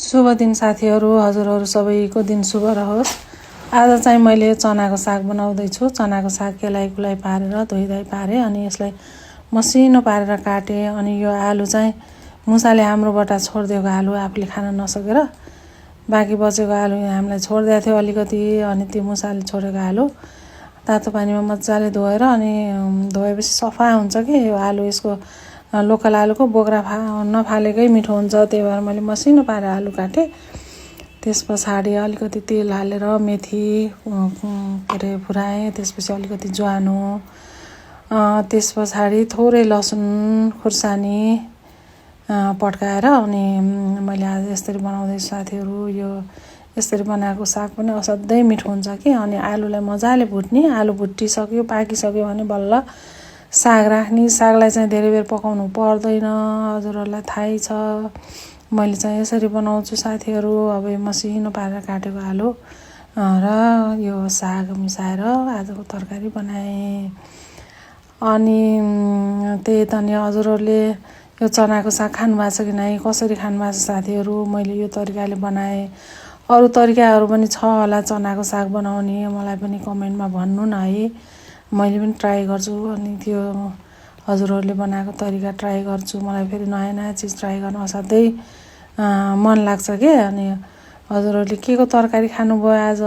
शुभ दिन साथीहरू, हजुरहरू सबैको दिन शुभ रहोस्। आज चाहिँ मैले चनाको साग बनाउँदैछु। चनाको साग केलाइ कुलाइ पारेर धोइधाइ पारेँ अनि यसलाई मसिनो पारेर काटेँ। अनि यो आलु चाहिँ मुसाले हाम्रोबाट छोडिदिएको आलु आफूले खान नसकेर बाँकी बचेको आलु हामीलाई छोडिदिएको थियो अलिकति। अनि त्यो मुसाले छोडेको आलु तातो पानीमा मजाले धोएर अनि धोएपछि सफा हुन्छ कि यो आलु। यसको लोकल आलुको बोक्रा नफालेकै मिठो हुन्छ, त्यही भएर मैले मसिनो पारेर आलु काटेँ। त्यस पछाडि अलिकति तेल हालेर मेथी फुराएँ। त्यसपछि अलिकति ज्वानो, त्यस पछाडि थोरै लसुन खुर्सानी पड्काएर अनि मैले आज यसरी बनाउँदैछु साथीहरू। यो यसरी बनाएको साग पनि असाध्यै मिठो हुन्छ कि। अनि आलुलाई मजाले भुट्ने, आलु भुटिसक्यो पाकिसक्यो भने बल्ल साग राख्ने। सागलाई चाहिँ धेरै बेर पकाउनु पर्दैन, हजुरहरूलाई थाहै छ। मैले चाहिँ यसरी बनाउँछु साथीहरू। अब यो मसिनो पारेर काटेको आलु र यो साग मिसाएर आजको तरकारी बनाएँ। अनि त्यही त नि हजुरहरूले यो चनाको साग खानुभएको छ कि नै, कसरी खानुभएको छ साथीहरू? मैले यो तरिकाले बनाएँ। अरू तरिकाहरू पनि छ होला चनाको साग बनाउने, मलाई पनि कमेन्टमा भन्नु न है, मैले पनि ट्राई गर्छु। अनि त्यो हजुरहरूले बनाएको तरिका ट्राई गर्छु। मलाई फेरि नयाँ नयाँ चिज ट्राई गर्न असाध्यै मन लाग्छ के। अनि हजुरहरूले के को तरकारी खानुभयो आज?